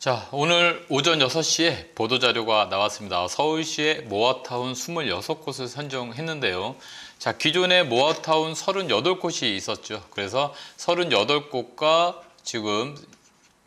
자, 오늘 오전 6시에 보도자료가 나왔습니다. 서울시의 모아타운 26곳을 선정했는데요. 자, 기존에 모아타운 38곳이 있었죠. 그래서 38곳과 지금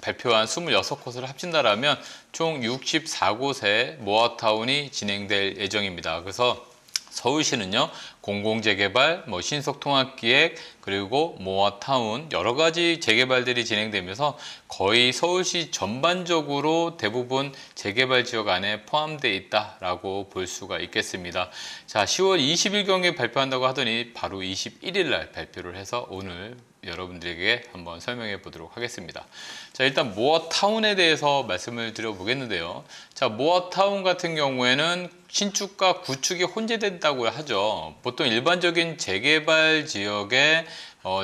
발표한 26곳을 합친다라면 총 64곳의 모아타운이 진행될 예정입니다. 그래서 서울시는요, 공공재개발, 신속통합기획, 그리고 모아타운 여러 가지 재개발들이 진행되면서 거의 서울시 전반적으로 대부분 재개발 지역 안에 포함되어 있다라고 볼 수가 있겠습니다. 자, 10월 20일경에 발표한다고 하더니 바로 21일 날 발표를 해서 오늘 여러분들에게 한번 설명해 보도록 하겠습니다. 자, 일단 모아타운에 대해서 말씀을 드려보겠는데요. 자, 모아타운 같은 경우에는 신축과 구축이 혼재된다고 하죠. 보통 일반적인 재개발 지역의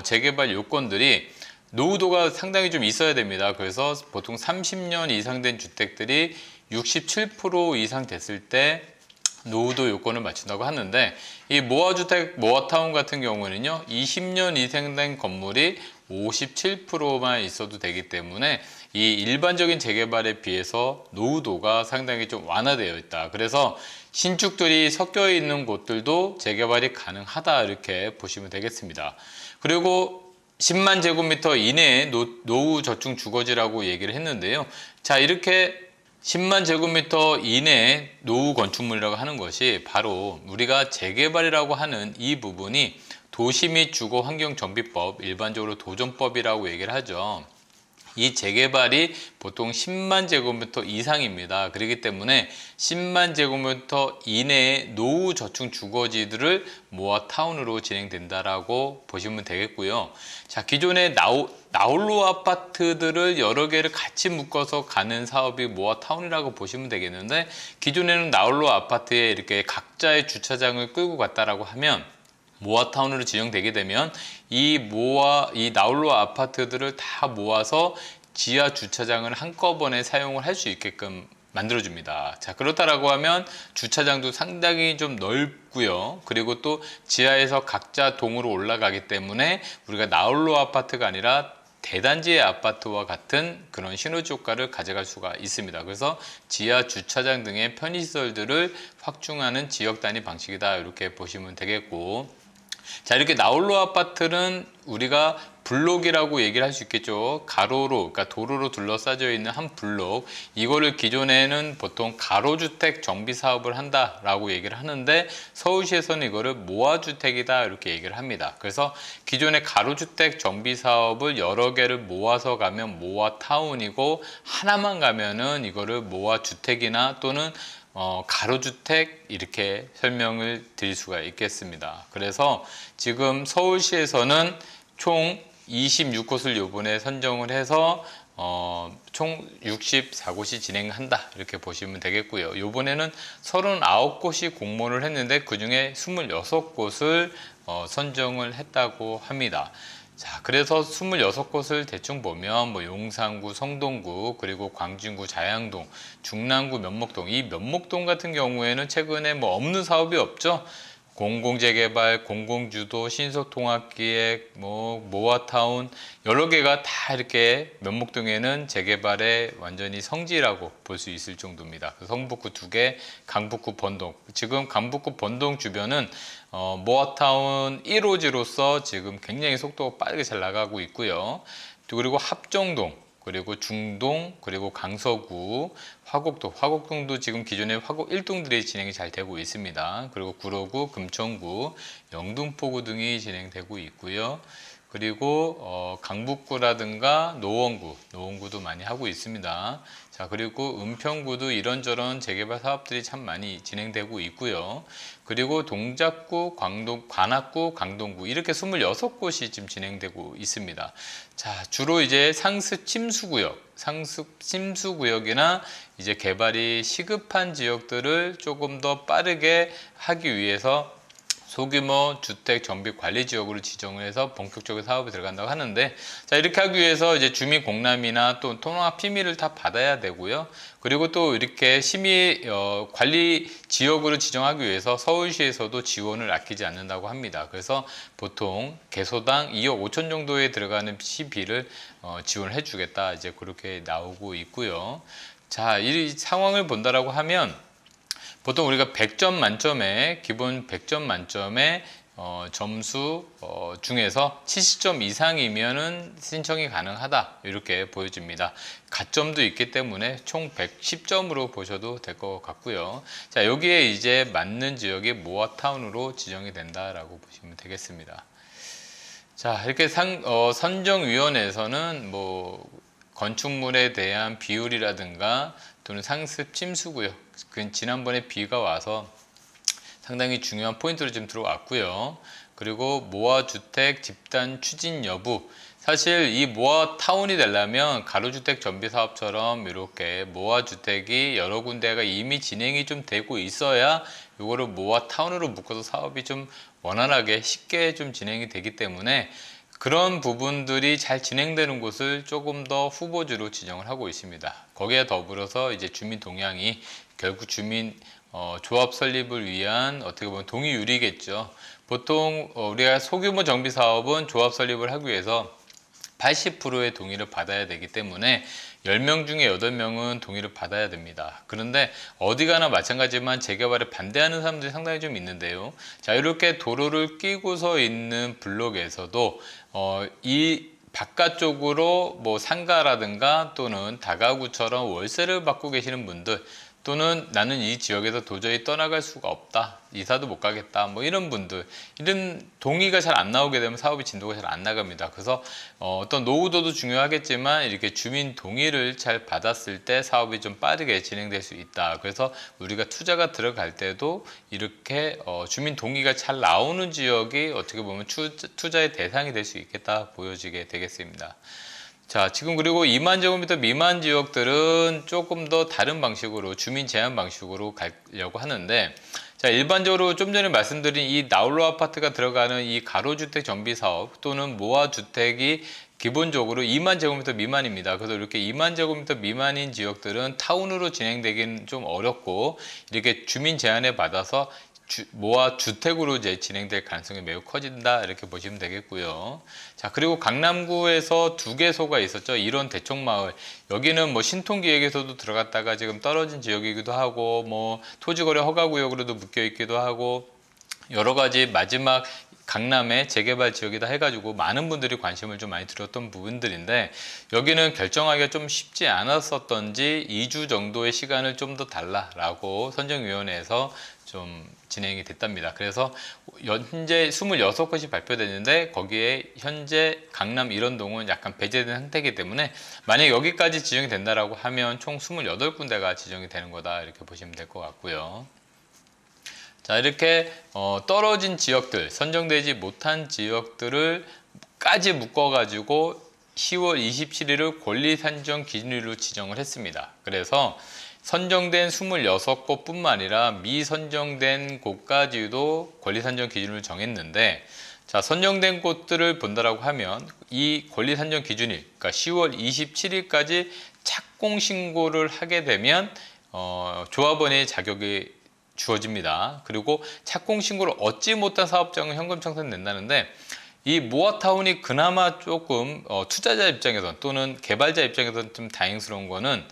재개발 요건들이 노후도가 상당히 좀 있어야 됩니다. 그래서 보통 30년 이상 된 주택들이 67% 이상 됐을 때 노후도 요건을 맞춘다고 하는데, 이 모아주택, 모아타운 같은 경우는요, 20년 이상 된 건물이 57%만 있어도 되기 때문에 이 일반적인 재개발에 비해서 노후도가 상당히 좀 완화되어 있다. 그래서 신축들이 섞여 있는 곳들도 재개발이 가능하다, 이렇게 보시면 되겠습니다. 그리고 10만 제곱미터 이내의 노후 저층 주거지라고 얘기를 했는데요. 자, 이렇게 10만 제곱미터 이내의 노후 건축물이라고 하는 것이 바로 우리가 재개발이라고 하는 이 부분이 도시 및 주거환경정비법, 일반적으로 도정법이라고 얘기를 하죠. 이 재개발이 보통 10만 제곱미터 이상입니다. 그렇기 때문에 10만 제곱미터 이내의 노후 저층 주거지들을 모아타운으로 진행된다라고 보시면 되겠고요. 자, 기존의 나홀로 아파트들을 여러 개를 같이 묶어서 가는 사업이 모아타운이라고 보시면 되겠는데, 기존에는 나홀로 아파트에 이렇게 각자의 주차장을 끌고 갔다라고 하면 모아타운으로 지정되게 되면 이 나홀로 아파트들을 다 모아서 지하 주차장을 한꺼번에 사용을 할 수 있게끔 만들어줍니다. 자, 그렇다라고 하면 주차장도 상당히 좀 넓고요. 그리고 또 지하에서 각자 동으로 올라가기 때문에 우리가 나홀로 아파트가 아니라 대단지의 아파트와 같은 그런 시너지 효과를 가져갈 수가 있습니다. 그래서 지하 주차장 등의 편의시설들을 확충하는 지역 단위 방식이다, 이렇게 보시면 되겠고, 자, 이렇게 나홀로 아파트는 우리가 블록이라고 얘기를 할 수 있겠죠. 가로로, 그러니까 도로로 둘러싸져 있는 한 블록, 이거를 기존에는 보통 가로주택 정비 사업을 한다라고 얘기를 하는데, 서울시에서는 이거를 모아주택이다, 이렇게 얘기를 합니다. 그래서 기존의 가로주택 정비 사업을 여러 개를 모아서 가면 모아타운이고, 하나만 가면은 이거를 모아주택이나 또는 가로주택, 이렇게 설명을 드릴 수가 있겠습니다. 그래서 지금 서울시에서는 총 26곳을 요번에 선정을 해서 총 64곳이 진행한다, 이렇게 보시면 되겠고요. 요번에는 39곳이 공모를 했는데 그 중에 26곳을 선정을 했다고 합니다. 자, 그래서 26곳을 대충 보면 용산구, 성동구, 그리고 광진구, 자양동, 중랑구, 면목동, 이 면목동 같은 경우에는 최근에 없는 사업이 없죠. 공공재개발, 공공주도, 신속통합기획, 모아타운 여러 개가 다 이렇게 면목동에는 재개발의 완전히 성지라고 볼 수 있을 정도입니다. 성북구 2개, 강북구 번동. 지금 강북구 번동 주변은 모아타운 1호지로서 지금 굉장히 속도가 빠르게 잘 나가고 있고요. 그리고 합정동, 그리고 중동, 그리고 강서구, 화곡동도 지금 기존의 화곡 1동들이 진행이 잘 되고 있습니다. 그리고 구로구, 금천구, 영등포구 등이 진행되고 있고요. 그리고 강북구라든가 노원구도 많이 하고 있습니다. 자, 그리고 은평구도 이런저런 재개발 사업들이 참 많이 진행되고 있고요. 그리고 동작구, 관악구, 강동구, 이렇게 26곳이 지금 진행되고 있습니다. 자, 주로 이제 상습 침수구역이나 이제 개발이 시급한 지역들을 조금 더 빠르게 하기 위해서 소규모 주택 정비 관리 지역으로 지정을 해서 본격적으로 사업에 들어간다고 하는데, 자, 이렇게 하기 위해서 이제 주민 공람이나 또 통합 심의를 다 받아야 되고요. 그리고 또 이렇게 심의 관리 지역으로 지정하기 위해서 서울시에서도 지원을 아끼지 않는다고 합니다. 그래서 보통 개소당 2억 5천 정도에 들어가는 시비를 지원을 해주겠다, 이제 그렇게 나오고 있고요. 자, 이 상황을 본다라고 하면 보통 우리가 100점 만점에, 기본 100점 만점에 점수 중에서 70점 이상이면은 신청이 가능하다, 이렇게 보여집니다. 가점도 있기 때문에 총 110점으로 보셔도 될 것 같고요. 자, 여기에 이제 맞는 지역이 모아타운으로 지정이 된다라고 보시면 되겠습니다. 자, 이렇게 선정위원회에서는 뭐 건축물에 대한 비율이라든가 또는 상습 침수구역, 그 지난번에 비가 와서 상당히 중요한 포인트로 지금 들어왔고요. 그리고 모아주택 집단 추진 여부, 사실 이 모아타운이 되려면 가로주택 정비사업처럼 이렇게 모아주택이 여러 군데가 이미 진행이 좀 되고 있어야 이거를 모아타운으로 묶어서 사업이 좀 원활하게 쉽게 좀 진행이 되기 때문에 그런 부분들이 잘 진행되는 곳을 조금 더 후보지로 지정을 하고 있습니다. 거기에 더불어서 이제 주민 동향이 결국 주민 조합 설립을 위한 어떻게 보면 동의율이겠죠. 보통 우리가 소규모 정비 사업은 조합 설립을 하기 위해서 80%의 동의를 받아야 되기 때문에 10명 중에 8명은 동의를 받아야 됩니다. 그런데 어디 가나 마찬가지지만 재개발에 반대하는 사람들이 상당히 좀 있는데요. 자, 이렇게 도로를 끼고서 있는 블록에서도 이 바깥쪽으로 뭐 상가라든가 또는 다가구처럼 월세를 받고 계시는 분들, 또는 나는 이 지역에서 도저히 떠나갈 수가 없다, 이사도 못 가겠다, 뭐 이런 분들, 이런 동의가 잘 안 나오게 되면 사업이 진도가 잘 안 나갑니다. 그래서 어떤 노후도도 중요하겠지만 이렇게 주민 동의를 잘 받았을 때 사업이 좀 빠르게 진행될 수 있다. 그래서 우리가 투자가 들어갈 때도 이렇게 주민 동의가 잘 나오는 지역이 어떻게 보면 투자의 대상이 될 수 있겠다 보여지게 되겠습니다. 자, 지금 그리고 2만 제곱미터 미만 지역들은 조금 더 다른 방식으로 주민 제한 방식으로 가려고 하는데, 자, 일반적으로 좀 전에 말씀드린 이 나홀로 아파트가 들어가는 이 가로주택 정비 사업 또는 모아주택이 기본적으로 2만 제곱미터 미만입니다. 그래서 이렇게 2만 제곱미터 미만인 지역들은 타운으로 진행되기는 좀 어렵고, 이렇게 주민 제한에 받아서 모아 주택으로 이제 진행될 가능성이 매우 커진다, 이렇게 보시면 되겠고요. 자, 그리고 강남구에서 2개소가 있었죠. 일원 대청마을, 여기는 뭐 신통기획에서도 들어갔다가 지금 떨어진 지역이기도 하고, 뭐 토지거래 허가구역으로도 묶여 있기도 하고, 여러 가지 마지막 강남의 재개발 지역이다 해가지고 많은 분들이 관심을 좀 많이 들었던 부분들인데, 여기는 결정하기가 좀 쉽지 않았었던지 2주 정도의 시간을 좀 더 달라라고 선정위원회에서 좀 진행이 됐답니다. 그래서 현재 26곳이 발표됐는데 거기에 현재 강남 일원동은 약간 배제된 상태이기 때문에 만약 여기까지 지정이 된다라고 하면 총 28군데가 지정이 되는 거다, 이렇게 보시면 될 것 같고요. 자, 이렇게 떨어진 지역들, 선정되지 못한 지역들을 까지 묶어가지고 10월 27일을 권리산정 기준일로 지정을 했습니다. 그래서 선정된 26곳 뿐만 아니라 미선정된 곳까지도 권리산정 기준을 정했는데, 자, 선정된 곳들을 본다라고 하면 이 권리산정 기준일, 그러니까 10월 27일까지 착공신고를 하게 되면 조합원의 자격이 주어집니다. 그리고 착공신고를 얻지 못한 사업장은 현금 청산이 된다는데, 이 모아타운이 그나마 조금 투자자 입장에선 또는 개발자 입장에서는 좀 다행스러운 거는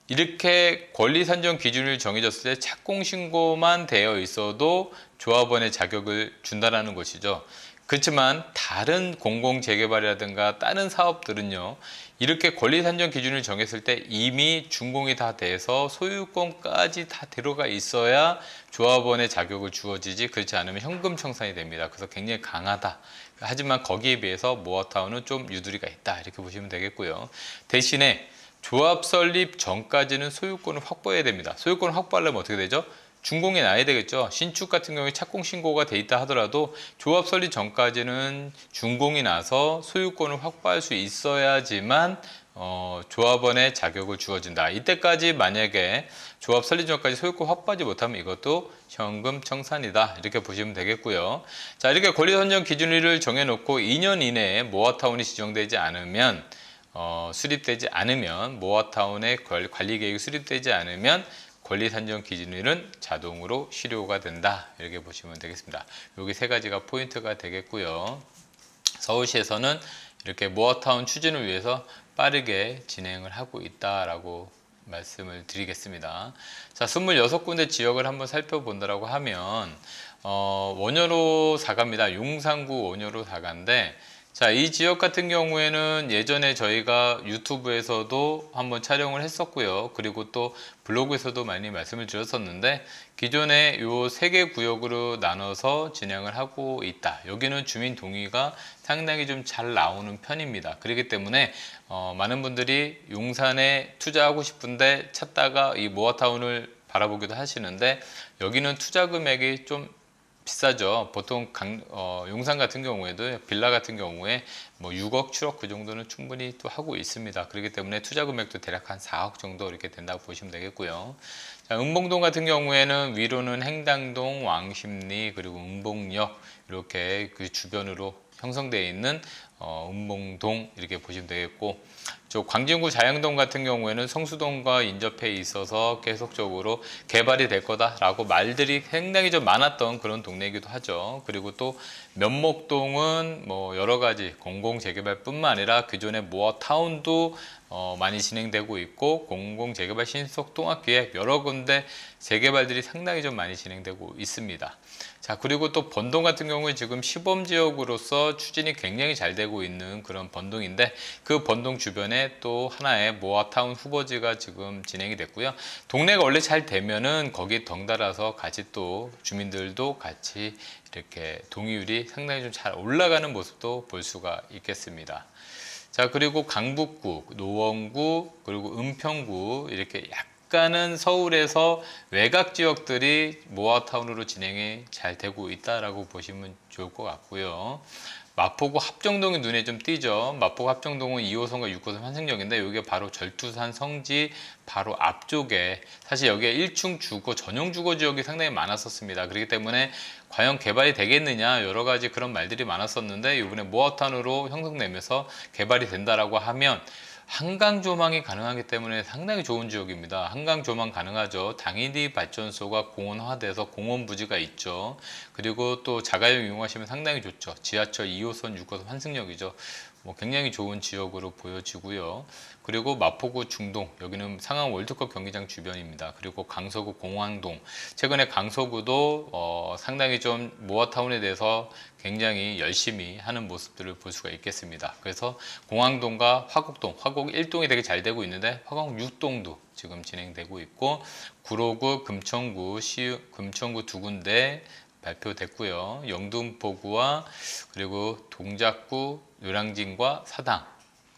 이렇게 권리산정 기준을 정해졌을 때 착공신고만 되어 있어도 조합원의 자격을 준다라는 것이죠. 그렇지만 다른 공공재개발이라든가 다른 사업들은요, 이렇게 권리산정 기준을 정했을 때 이미 준공이 다 돼서 소유권까지 다 들어가 있어야 조합원의 자격을 주어지지, 그렇지 않으면 현금 청산이 됩니다. 그래서 굉장히 강하다. 하지만 거기에 비해서 모아타운은 좀 유두리가 있다, 이렇게 보시면 되겠고요. 대신에 조합 설립 전까지는 소유권을 확보해야 됩니다. 소유권을 확보하려면 어떻게 되죠? 준공이 나야 되겠죠. 신축 같은 경우에 착공 신고가 돼 있다 하더라도 조합 설립 전까지는 준공이 나서 소유권을 확보할 수 있어야지만 조합원의 자격을 주어진다. 이때까지 만약에 조합 설립 전까지 소유권 확보하지 못하면 이것도 현금 청산이다. 이렇게 보시면 되겠고요. 자, 이렇게 권리 선정 기준일을 정해놓고 2년 이내에 모아타운이 지정되지 않으면 수립되지 않으면 모아타운의 관리 계획이 수립되지 않으면 권리 산정 기준일은 자동으로 실효가 된다. 이렇게 보시면 되겠습니다. 여기 세 가지가 포인트가 되겠고요. 서울시에서는 이렇게 모아타운 추진을 위해서 빠르게 진행을 하고 있다라고 말씀을 드리겠습니다. 자, 26군데 지역을 한번 살펴본다라고 하면 원효로 사가입니다. 용산구 원효로 사가인데, 자, 이 지역 같은 경우에는 예전에 저희가 유튜브에서도 한번 촬영을 했었고요. 그리고 또 블로그에서도 많이 말씀을 드렸었는데, 기존에 요 3개 구역으로 나눠서 진행을 하고 있다. 여기는 주민 동의가 상당히 좀 잘 나오는 편입니다. 그렇기 때문에 많은 분들이 용산에 투자하고 싶은데 찾다가 이 모아타운을 바라보기도 하시는데, 여기는 투자 금액이 좀 비싸죠. 보통 용산 같은 경우에도 빌라 같은 경우에 뭐 6억, 7억 그 정도는 충분히 또 하고 있습니다. 그렇기 때문에 투자 금액도 대략 한 4억 정도 이렇게 된다고 보시면 되겠고요. 자, 은봉동 같은 경우에는 위로는 행당동, 왕십리, 그리고 은봉역 이렇게 그 주변으로 형성되어 있는 은봉동 이렇게 보시면 되겠고, 저 광진구 자양동 같은 경우에는 성수동과 인접해 있어서 계속적으로 개발이 될 거다라고 말들이 상당히 좀 많았던 그런 동네이기도 하죠. 그리고 또 면목동은 뭐 여러 가지 공공 재개발뿐만 아니라 기존의 모아타운도 많이 진행되고 있고, 공공 재개발 신속 통합기획 여러 군데 재개발들이 상당히 좀 많이 진행되고 있습니다. 자, 그리고 또 번동 같은 경우에 지금 시범지역으로서 추진이 굉장히 잘 되고 있는 그런 번동인데, 그 번동 주변에 또 하나의 모아타운 후보지가 지금 진행이 됐고요. 동네가 원래 잘 되면은 거기 덩달아서 같이 또 주민들도 같이 이렇게 동의율이 상당히 좀 잘 올라가는 모습도 볼 수가 있겠습니다. 자, 그리고 강북구, 노원구, 그리고 은평구 이렇게 약간은 서울에서 외곽 지역들이 모아타운으로 진행이 잘 되고 있다라고 보시면 좋을 것 같고요. 마포구 합정동이 눈에 좀 띄죠. 마포구 합정동은 2호선과 6호선 환승역인데, 여기가 바로 절투산 성지 바로 앞쪽에 사실 여기에 1층 주거 전용 주거 지역이 상당히 많았었습니다. 그렇기 때문에 과연 개발이 되겠느냐 여러 가지 그런 말들이 많았었는데, 이번에 모아타운으로 형성되면서 개발이 된다라고 하면 한강 조망이 가능하기 때문에 상당히 좋은 지역입니다. 한강 조망 가능하죠. 당연히 발전소가 공원화돼서 공원 부지가 있죠. 그리고 또 자가용 이용하시면 상당히 좋죠. 지하철 2호선, 6호선 환승역이죠. 뭐 굉장히 좋은 지역으로 보여지고요. 그리고 마포구 중동, 여기는 상암 월드컵 경기장 주변입니다. 그리고 강서구 공항동, 최근에 강서구도 상당히 좀 모아타운에 대해서 굉장히 열심히 하는 모습들을 볼 수가 있겠습니다. 그래서 공항동과 화곡동, 화곡 1동이 되게 잘 되고 있는데 화곡 6동도 지금 진행되고 있고, 구로구, 금천구 두 군데 발표됐고요. 영등포구와 그리고 동작구, 노량진과 사당,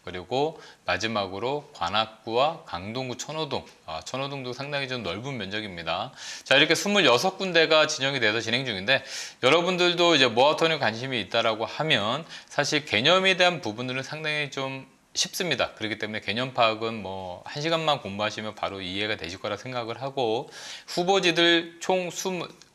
그리고 마지막으로 관악구와 강동구, 천호동. 천호동도 상당히 좀 넓은 면적입니다. 자, 이렇게 26군데가 지정이 돼서 진행 중인데, 여러분들도 이제 모아타운에 관심이 있다라고 하면 사실 개념에 대한 부분들은 상당히 좀 쉽습니다. 그렇기 때문에 개념 파악은 뭐 1시간만 공부하시면 바로 이해가 되실 거라 생각을 하고, 후보지들 총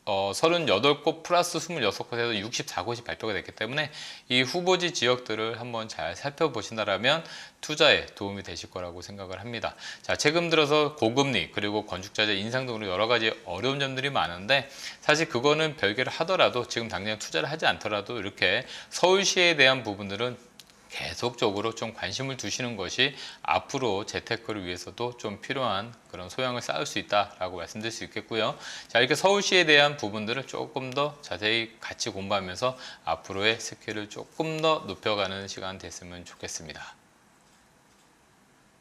38곳 플러스 26곳에서 64곳이 발표가 됐기 때문에 이 후보지 지역들을 한번 잘 살펴보신다면 투자에 도움이 되실 거라고 생각을 합니다. 자, 최근 들어서 고금리 그리고 건축자재 인상 등으로 여러 가지 어려운 점들이 많은데, 사실 그거는 별개를 하더라도 지금 당장 투자를 하지 않더라도 이렇게 서울시에 대한 부분들은 계속적으로 좀 관심을 두시는 것이 앞으로 재테크를 위해서도 좀 필요한 그런 소양을 쌓을 수 있다라고 말씀드릴 수 있겠고요. 자, 이렇게 서울시에 대한 부분들을 조금 더 자세히 같이 공부하면서 앞으로의 스킬을 조금 더 높여가는 시간 됐으면 좋겠습니다.